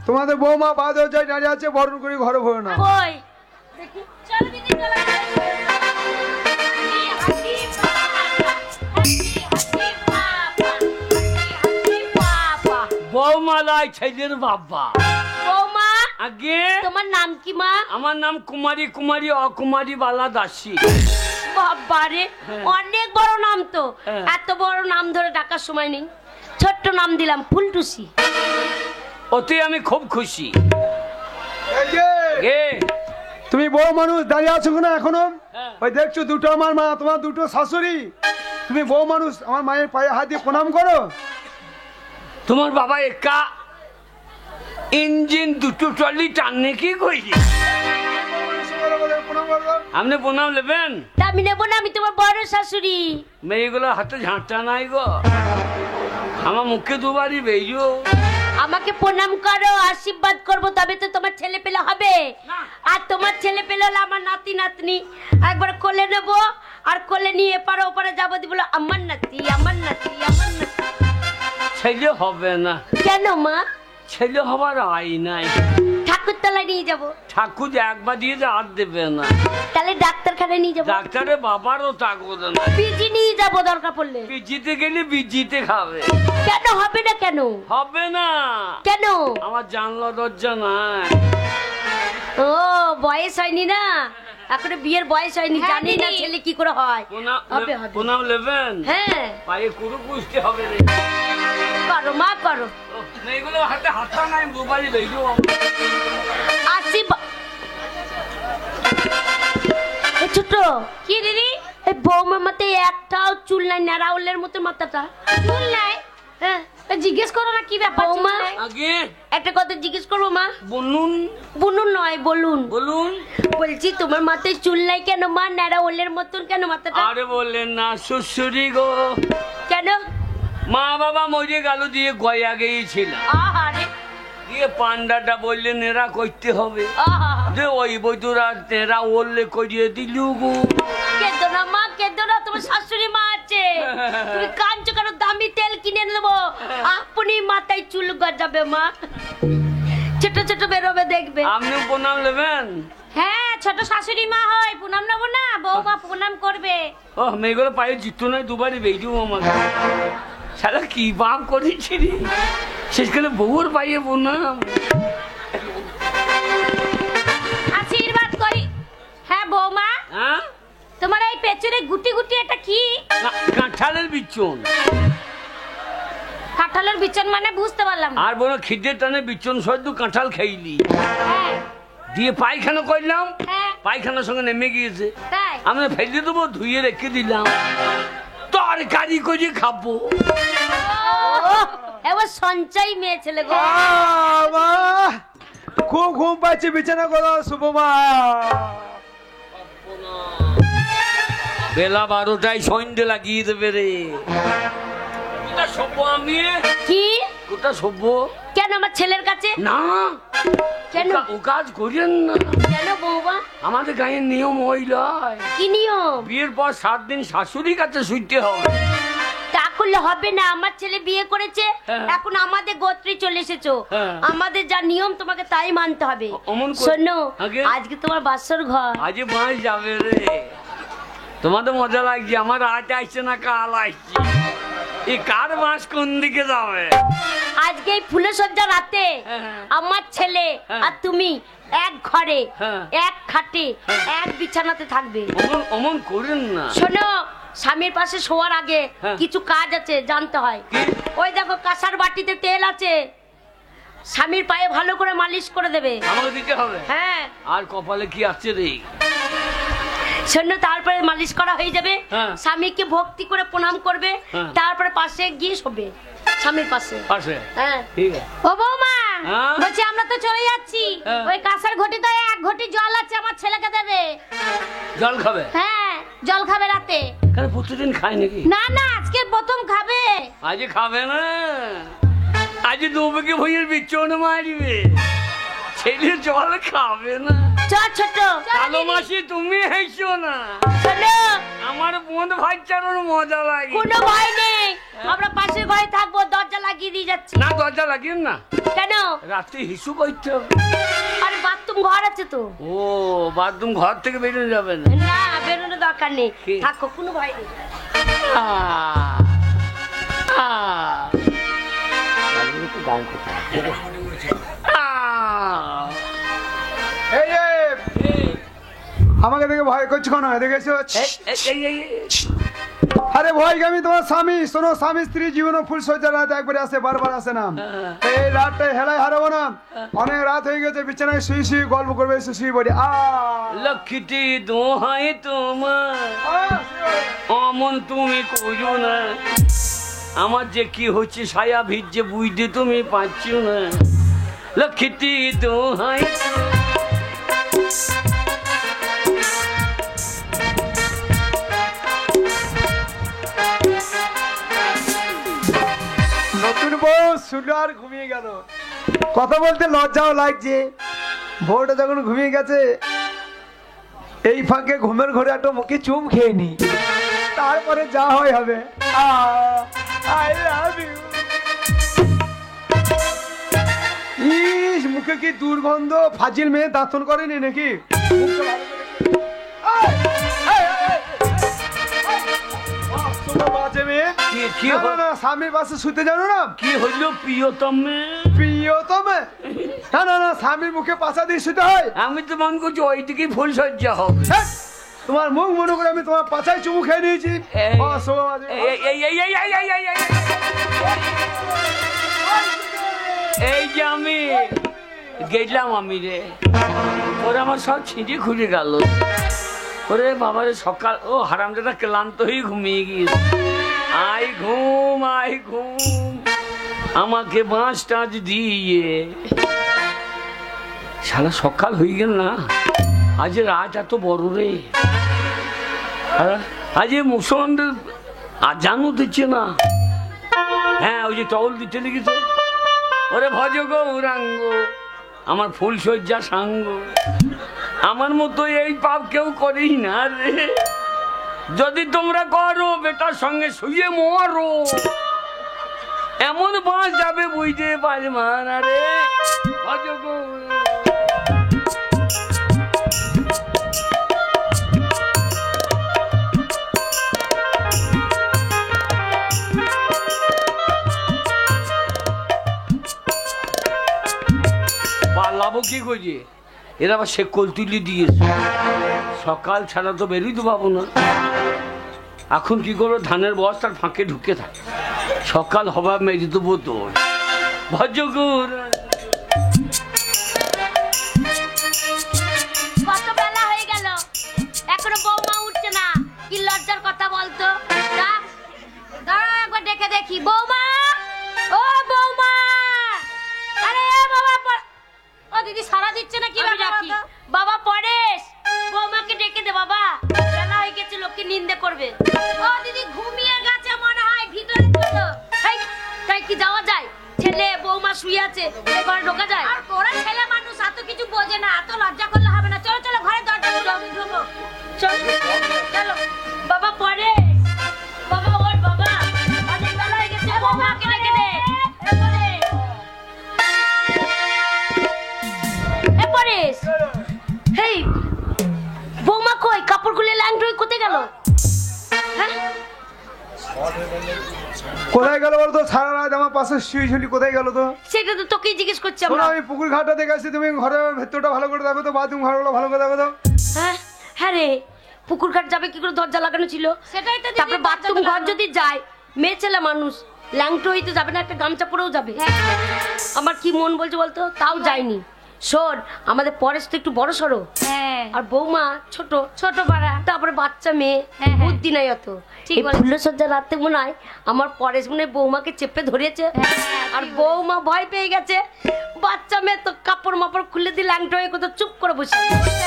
তোমাদের বৌমা বাদ হয়ে যায় দাঁড়িয়ে আছে, বরণ করে ঘরে ভরে না। কই চলো দিদি চলো। বৌমালাই ছেলের বাবা। বৌমা, আগে তোমার নাম কি মা? আমার নাম কুমারী, কুমারী অকুমারী বালা দাসী। বাবারে, হ্যাঁ। অনেক বড় নাম তো। হ্যাঁ। এত বড় নাম ধরে ডাকার সময় নেই, ছোট্ট নাম দিলাম ফুলটুসি। ওতে আমি খুব খুশি। এই যে গে তুমি বউ মানুষ দাঁড়িয়ে আছো না এখনো? হ্যাঁ। ওই দেখছো দুটো আমার মা, তোমার দুটো শাশুড়ি, তুমি বউ মানুষ আমার মায়ের পায়ে হাত দিয়ে প্রণাম করো। তোমার বাবা একা ইঞ্জিন দুটো ট্রলি টাননে কি কইলি? প্রণাম করো। আপনি প্রণাম নেবেন? তা আমি নেবো না, আমি তোমার বড় শাশুড়ি। মেয়েগুলো হাতে ঝাঁটা নাই গো, আমার মুখে দুবারই বেজো। আমাকে প্রণাম করো, আশীর্বাদ করবো, তবে তো তোমার ছেলে পেলে হবে। আর তোমার ছেলে পেলে হলে আমার নাতি নাতনি, একবার কোলে নেবো, আর কোলে নিয়ে এপারে ওপারে যাবো, দি বলো আমার নাতি, আমার নাতি, আমার নাতি। ছেলে হবে না। কেন মা? ছেলে হবার আই নাই। ঠাকুরতলায় নিয়ে যাবো। ঠাকুর একবার দিয়ে আর দেবে না। তাহলে ডাক্তারখানায় নিয়ে যাবো। ডাক্তারের বাবারও তাগদ না। পিজি নিয়ে যাবো দরকার পড়লে। বিজিতে গেলে বিজিতে খাবে। কেন হবে না? কেন হবে না? কেন? আমার জানলা দরজা নাই। ও বয়স হয়নি না, এখনো বিয়ের বয়স হয়নি, হ্যাঁ, জানি না দিদি। ছেলে কি করে হয়। হবে হবে। প্রণাম নেবেন? হ্যাঁ পায়ে কুরু পুষতে হবে রে। করো মা করো। মেয়েগুলো হাতে হাতা নাই, দুবারই বেজো। আসি ছোট। কি দিদি? এই বৌমার মাথায় একটাও চুল নাই, নারাউলের মতো মাথাটা। চুল নাই? হ্যাঁ, তা জিজ্ঞেস করো না কি ব্যাপার, চুল বৌমা। নাই? আগে একটা কথা জিজ্ঞেস করবো মা? বলুন। বুনুন নয়, বলুন। বলুন। বলছি তোমার মাথায় চুল নাই কেন মা, নারাউলের মতন কেন মাথাটা? আরে বললেন না শ্বশুরি গো, কেন? মা বাবা মরে গেল দিয়ে গয়া গিয়েছিলাম। আহারে, দিয়ে পান্ডাটা বললে নেড়া করতে হবে আহা, যে ওই বৈদুরা নেড়া ওরলে করিয়ে দিলু গো। কেঁদো না মা, কেঁদো না, তোমার শাশুড়ি মা আছে। তুমি কাঁদছো কেন? দামি তেল কিনে নেবো, আপনি মাথায় চুল গজাবে মা, ছোট ছোট বেরোবে দেখবে। আপনিও প্রণাম নেবেন? হ্যাঁ, ছোট শাশুড়ি মা হয়, প্রণাম নেবো না? বৌমা প্রণাম করবে। ও মেয়েগুলো পায়ে জিততো নয়, দুবারই বেজু আমাকে। সারা কি বাপ করেছি রে, শেষকালে বউর পাইয়ে প্রণাম। আশীর্বাদ করি। হ্যাঁ বৌমা, হ্যাঁ, তোমার এই পেছনে গুটি গুটি এটা কি? কাঁঠালের বিচন। কাঁঠালের বিচন মানে বুঝতে পারলাম না। আর বলো খিদের টানে বিচন সদ্য কাঁঠাল খাইলি হ্যাঁ দিয়ে পায়খানা করলাম, হ্যাঁ, পায়খানার সঙ্গে নেমে গিয়েছে। তাই? আমরা ফেলে দেবো, ধুয়ে রেখে দিলাম, তরকারি করে খাবো। এবার সঞ্চয় মেয়ে ছেলে গো। মা খুব ঘুম পাচ্ছে, বিছানা করো শুভমা। বেলা 12টায় সন্ধ্যে লাগিয়ে দেবে রে। কোথা সভ্য আমি, কি? কোথা সভ্য? কেন আমার ছেলের কাছে? না, কেন? ও কাজ করেন না। কেন বৌমা? আমাদের গায়ের নিয়ম হইলায় কি নিয়ম? বিয়ের পর 7 দিন শাশুড়ির কাছে শুইতে হবে। তা করলে হবে না, আমার ছেলে বিয়ে করেছে, হ্যাঁ। এখন আমাদের গোত্রে চলে এসেছো, হ্যাঁ। আমাদের যা নিয়ম তোমাকে তাই মানতে হবে। অমন করে- শোনো, আগে? আজকে তোমার বাসর ঘর। আজ মাস যাবে রে, তোমাদের মজা লাগছে। আমার আজ আসছে না, কাল আসছে। এই কার মাস কোন দিকে যাবে? আজকে এই ফুলে সজ্জা রাতে হ্যাঁ। আমার ছেলে হ্যাঁ। আর তুমি এক ঘরে, হ্যাঁ। এক খাটে, এক বিছানাতে থাকবে। অমন অমন করেন না। শোনো, স্বামীর পাশে শোয়ার আগে হ্যাঁ। কিছু কাজ আছে, জানতে হয়। কি? ওই দেখো কাঁসার বাটিতে তেল আছে, স্বামীর পায়ে ভালো করে মালিশ করে দেবে। আমাকে দিতে হবে। হ্যাঁ, আর কপালে কি আছে রে? শোনো, তারপরে মালিশ করা হয়ে যাবে, হ্যাঁ। স্বামীকে ভক্তি করে প্রণাম করবে, হ্যাঁ। তারপরে পাশে গিয়ে শোবে স্বামীর পাশে। পাশে? হ্যাঁ, ঠিক আছে। ও বৌমা, হ্যাঁ? বলছি আমরা তো চলে যাচ্ছি, হ্যাঁ। ওই কাঁসার ঘটিতে 1 ঘটি জল আছে, আমার ছেলেকে দেবে। জল খাবে? হ্যাঁ, জল খাবে রাতে। কেন প্রতিদিন খায় নাকি? না না, আজকে প্রথম খাবে। আজ খাবে না, আজ দুবেকে ভইয়ের বিচন মারিবে। ছেলে জল খাবে না। চল ছোট, কালো মাসি তুমি হেসো না, শোনো, আমার বোন ভাই চানোর মজা লাগে। কোনো ভয় নেই, আমরা পাশের ঘরে থাকবো, দরজা লাগিয়ে দিয়ে যাচ্ছি। না, দরজা লাগিয়ে না, কেন? রাত্রে হিসু করতে হবে। আরে বাথরুম ঘর আছে তো। ও, বাথরুম ঘর থেকে বেরিয়ে যাবে না। না, বেরোনোর দরকার নেই, কি? থাকো, কোনো ভয় নেই। আহ, আহ। আহ। এই যে আমাকে দেখে ভয় করছো কেন? দেখেছো? আরে ভয় আমি তোমার স্বামী। শোনো, স্বামী স্ত্রী জীবনে ফুল সজ্জা রাত একবারে আসে, বারবার আসে না। এই রাতটা হেলায় হারাবো না, অনেক রাত হয়ে গেছে, বিছানায় শুয়ে শুয়ে গল্প করবে, শুয়ে পড়ি। লক্ষ্মীটি দোহাই তোমার, অমন তুমি কইও না। আমার যে কি হচ্ছে, ছায়া ভিজে বুঝতে তুমি পাচ্ছ না। লক্ষ্মীটি দোহাই নতুন বউ শুনলো আর ঘুমিয়ে গেল। কথা বলতে লজ্জাও লাগছে। বউটা যখন ঘুমিয়ে গেছে, এই ফাঁকে ঘুমের ঘরে একটা মুখে চুম খেয়ে নি, তারপরে যা হয় হবে। I love you. ইস, মুখে কি দুর্গন্ধ! ফাজিল মেয়ে দাঁতন করেনি নাকি? মুখটা ভালো করে- এই, এই, এই, এই, তোমার বাজে মেয়ে। কি না, না, না, স্বামীর পাশে শুতে জানো না? কি হইলো প্রিয়তমে? প্রিয়তমে? না, না, না, স্বামীর মুখে পাশা দিয়ে শুতে হয়। আমি তো মন করছি ওইদিকে ফুল সজ্জা হবে। হ্যাঁ, তোমার মুখ মনে করে আমি তোমার পাছায় চুমু খেয়ে নিয়েছি। এই- ও, শোভা বাজে। এই যে আমি গেলাম, আমি রে ওরা আমার সব ছিঁড়ে খুলে গেল। ওরে বাবারে, সকাল ও হারামজাদা ক্লান্ত হয়ে ঘুমিয়ে গিয়েছে। আই ঘুম, আই ঘুম, আমাকে বাঁশ টাঁচ দিয়ে। শালা সকাল হয়ে গেল না, আজ রাত এত বড় রে। আজ মুসলমানদের আজানও দিচ্ছে না। হ্যাঁ, ওই যে টল দিতে লেগেছে। ওরে ভজ গৌরাঙ্গ আমার ফুল সজ্জা সাঙ্গ, আমার মতো এই পাপ কেউ করেই না রে। যদি তোমরা করো বেটার সঙ্গে শুয়ে মরো, এমন বাঁশ যাবে বুঝতে পারবা না রে। ভজ গৌরাঙ্গ। পালাবো কি করছে, এরা আবার সে কোল তুলি দিয়েছে। সকাল ছাড়া তো বেরোইতে পাবো না। এখন কি করো, ধানের বস্তার ফাঁকে ঢুকে থাকে, সকাল হবার মেরে দেবো তোর। ভজগুর কত বেলা হয়ে গেল, এখনো বৌমা উঠছে না। কি লজ্জার কথা বলতো। দাঁড়া একবার ডেকে দেখি। বৌমা, ও বৌমা, আরে বাবা, ও দিদি সারা দিচ্ছে না কি ডাকি? বাবা পরেশ, বৌমাকে ডেকে দে বাবা, বেলা হয়ে গেছে, লোককে নিন্দে করবে। ও দিদি ঘুমিয়ে গেছে মনে হয়, ভিতরে চলো। তাই কি যাওয়া যায়? ছেলে বৌমা শুয়ে আছে, ঘরে ঢোকা যায়? আর তোরা ছেলে মানুষ, এত কিছু বোঝে না, এত লজ্জা করলে হবে না। চলো চলো, ঘরে দরজা খুলো, আমি ঢোকো। চলো চলো বাবা পরেশ, বাবা ওর বাবা, অনেক বেলা হয়ে গেছে, বৌমাকে ডেকে দে। পরেশ, হেই বৌমা কই? কাপড় খুলে ল্যাংটোই কোথায় গেল? হ্যাঁ কোথায় গেল বলতো? সারা রাত আমার পাশে শুয়েছিলি, কোথায় গেল তো? সেটা তো তোকেই জিজ্ঞেস করছি শোনো, আমরা। আমি পুকুর ঘাটটা দেখে আসছি, তুমি ঘরের ভেতরটা ভালো করে দেখো তো, বাথরুম ঘরগুলো ভালো করে দেখো তো। হ্যাঁ হ্যাঁ রে, পুকুর ঘাট যাবে কি করে? দরজা লাগানো ছিল। সেটাই তো। তারপরে বাথরুম ঘর যদি যায়, মেয়ে ছেলে মানুষ, ল্যাংটো হইতে যাবে না, একটা গামছা পরেও যাবে। আমার কি মন বলছে বলতো, তাও যায়নি। শোন, আমাদের পরেশ তো একটু বড় সড়ো, আর বৌমা ছোট ছোট পাড়া, তারপরে বাচ্চা মেয়ে, বুদ্ধি নাই অত। এই ফুলসজ্জা রাতে মনে হয় আমার পরেশ মনে হয় বৌমাকে চেপে ধরেছে, আর বৌমা ভয় পেয়ে গেছে। বাচ্চা মেয়ে তো কাপড় মাপড় খুলে দিয়ে ল্যাংটো হয়ে কোথাও চুপ করে বসে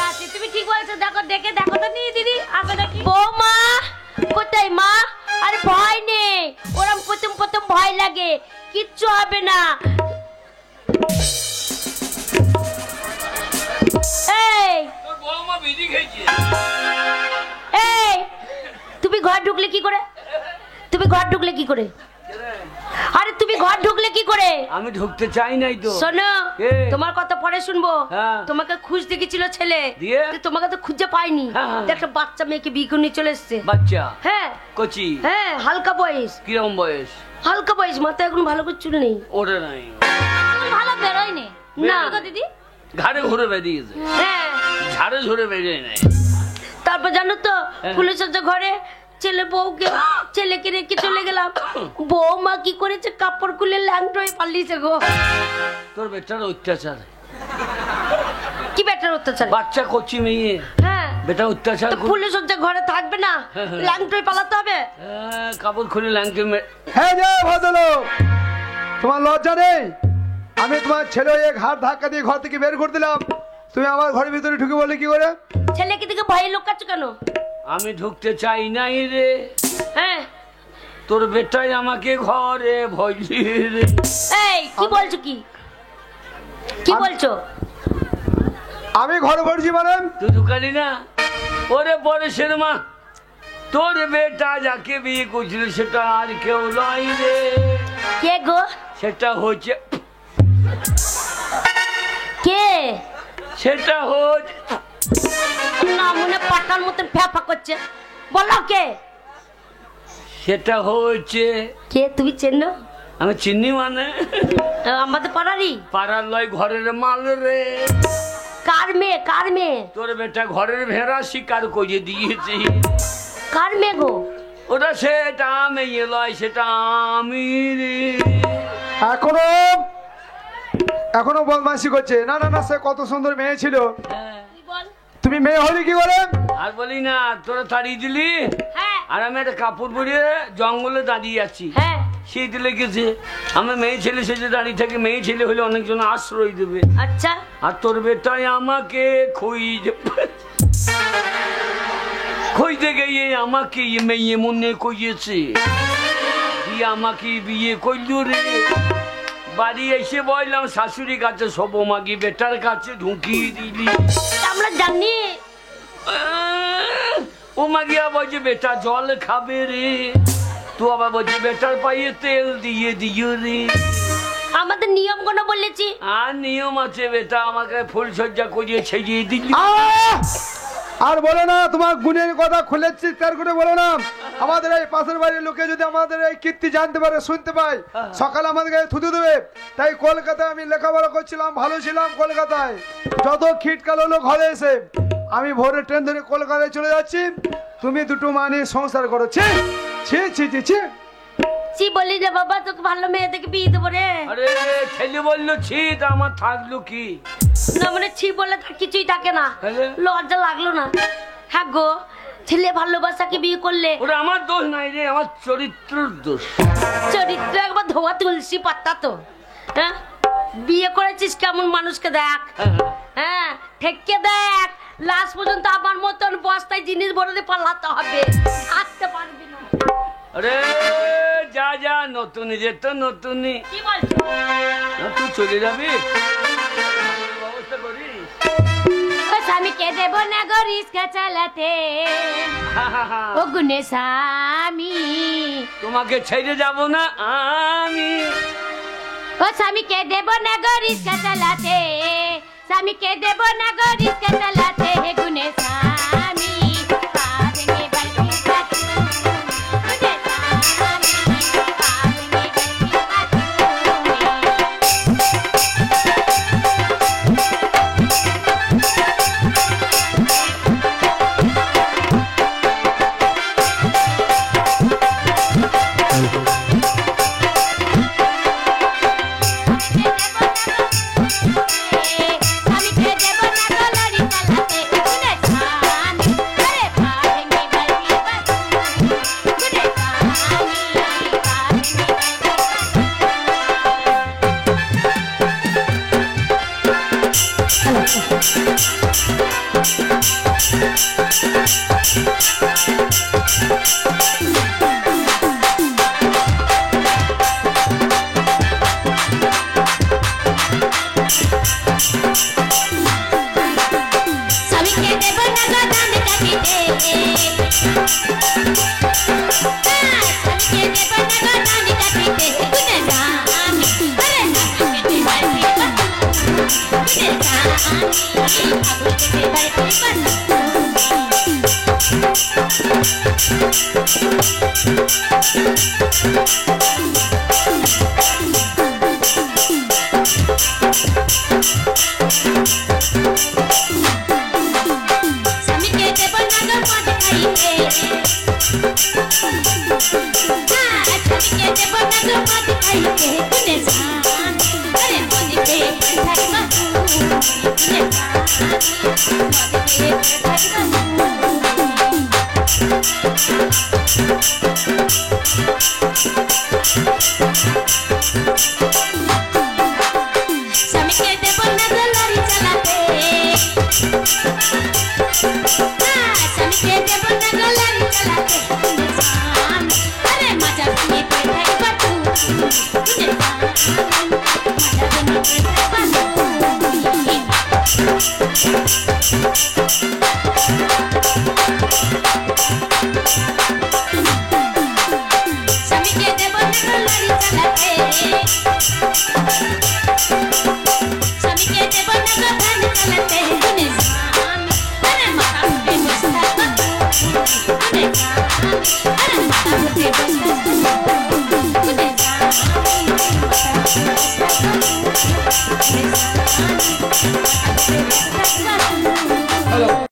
আছে। তুমি ঠিক বলেছো, দেখো ডেকে দেখো তো নি দিদি, আসো দেখি। বৌমা কোথায় মা? আরে ভয় নেই, ওরম প্রথম প্রথম ভয় লাগে, কিচ্ছু হবে না। এই তোর বৌমা বিড়ি খেয়েছে। এই তুমি ঘর ঢুকলে কি করে? তুমি ঘর ঢুকলে কি করে? আরে তুমি ঘর ঢুকলে কি করে? আমি ঢুকতে চাই নাই তো। শোনো, এ। তোমার কথা পরে শুনবো। হ্যাঁ। তোমাকে খুঁজতে গেছিল ছেলে, দিয়ে? তো তোমাকে তো খুঁজে পাইনি। হ্যাঁ। একটা বাচ্চা মেয়েকে বিয়ে করে নিয়ে চলে এসছে। বাচ্চা? হ্যাঁ কচি? হ্যাঁ, হালকা বয়স। কিরম বয়স? হালকা বয়স, মাথায় এখন ভালো করে চুল নেই। ওরে নাই, ভালো বেরোয় নে না দিদি, ঘাড়ে ঘুরে বেরিয়েছে। হ্যাঁ। ঝাড়ে ঝরে বেরিয়ে নেয়। তারপর জানো তো, হ্যাঁ। ফুলসজ্জা ঘরে ছেলে বউকে, ছেলেকে রেখে চলে গেলাম। বৌমা কি করেছে, কাপড় খুলে ল্যাংটো হয়ে পালিয়েছে গো। তোর বেটার অত্যাচার। কি বেটার অত্যাচার? বাচ্চা কচি মেয়ে, হ্যাঁ, বেটা অত্যাচার। ফুলসজ্জা ঘরে থাকবে না, ল্যাংটো হয়ে পালাতে হবে। কাপড় খুলে ল্যাংকে হ্যাঁ যে ভদ্রলোক, তোমার লজ্জা নেই? আমি তোমার ছেলে হয়ে ঘাট ধাক্কা দিয়ে ঘর থেকে বের করে দিলাম, তুমি আমার ঘরের ভিতরে ঢুকে বলে কি করে? ছেলেকে দিকে ভয়ে লোকাচ্ছ কেন? আমি ঢুকতে চাই নাই রে। হ্যাঁ, তোর বেটাই আমাকে ঘরে ভয়লি রে। এই কি বলছো? কি কি বলছো? আমি ঘরে পড়ছি মানে? তুই ঢুকালি না? ওরে পরেশের মা, তোর বেটা যাকে বিয়ে করছিল সেটা আর কেউ নয় রে। কে গো? সেটা হচ্ছে কে? সেটা হচ্ছে না মনে পাটার মতন ফ্যাফা করছে, বলো কে? সেটা হচ্ছে কে? তুমি চেনো? আমি চিনি মানে আমাদের পাড়ারই। পাড়ার লয়, ঘরের মাল রে। কার মেয়ে? কার মেয়ে? তোর বেটা ঘরের ভেড়া শিকার করে দিয়েছে। কার মেয়ে গো? ওটা সেটা মেয়ে লয়, সেটা আমি রে। এখনো এখনো বদমাইশি করছে। না না না, সে কত সুন্দর মেয়ে ছিল, তুমি মেয়ে হলি কি করে? আর বলি না, তোরা তাড়িয়ে দিলি, হ্যাঁ আর আমি একটা কাপড় পরিয়ে জঙ্গলে দাঁড়িয়ে আছি। হ্যাঁ, শীত লেগেছে, আমি মেয়ে ছেলে সেজে দাঁড়িয়ে থাকি। মেয়ে ছেলে হলে অনেকজন আশ্রয় দেবে। আচ্ছা, আর তোর বেটাই আমাকে খুঁজতে গিয়ে আমাকে মেয়ে মনে কইয়েছে, দিয়ে আমাকে বিয়ে করল রে। বাড়ি এসে বললাম শাশুড়ি কাছে সব মাগি বেটার কাছে ঢুকিয়ে দিলি। আমরা জানি ও মাগিয়া বলছে বেটা জল খাবে রে, তো আবার বলছে বেটার পায়ে তেল দিয়ে দিও রে। আমাদের নিয়ম কোনো বলেছি? আর নিয়ম আছে বেটা, আমাকে ফুল সজ্জা করিয়ে ছেড়িয়ে দিলি। আর বলো না, তোমার গুণের কথা খুলে চিৎকার করে বলো না। আমাদের এই পাশের বাড়ির লোকে যদি আমাদের এই কীর্তি জানতে পারে, শুনতে পায়, সকালে আমাদের গায়ে থুতু দেবে। তাই কলকাতায় আমি লেখাপড়া করছিলাম, ভালো ছিলাম কলকাতায়। যত খিটকাল হলো ঘরে এসে আমি ভোরে ট্রেন ধরে কলকাতায় চলে যাচ্ছি, তুমি দুটো মানি সংসার করো। ছি ছি ছি ছি ছি। ছি বলি রে বাবা, তোকে ভালো মেয়ে দেখে বিয়ে দেবো রে। আরে ছেলে বললো ছি, তা আমার থাকলো কি? না মানে ছি বলে তার কিছুই থাকে না, তাহলে? লজ্জা লাগলো না? হ্যাঁ গো, ছেলে ভালোবাসাকে বিয়ে করলে ওরা আমার দোষ নাই রে, আমার চরিত্রের দোষ। চরিত্র একবার ধোয়া তুলসী পাতা তো। হ্যাঁ, বিয়ে করেছিস কেমন মানুষকে দেখ। হ্যাঁ, ঠেকে দেখ, লাস্ট পর্যন্ত আমার মতন বস্তায় জিনিস ভরে পালাতে হবে, আসতে পারবি না। আরে যা যা, নতুনই যে তো নতুনই। কি বলছো? তুই চলে যাবি, ব্যবস্থা করিস। ও স্বামীকে দেব না গো রিস্কা চালাতে, ও গুনে স্বামী। তোমাকে ছেড়ে যাব না আমি। ও স্বামীকে দেব না গো রিস্কা চালাতে, স্বামীকে দেব না গো রিস্কা চালাতে, হে গুনে স্বামী। পাবেনে বাড়ি পাতি, গুনে স্বামী। পাবেনে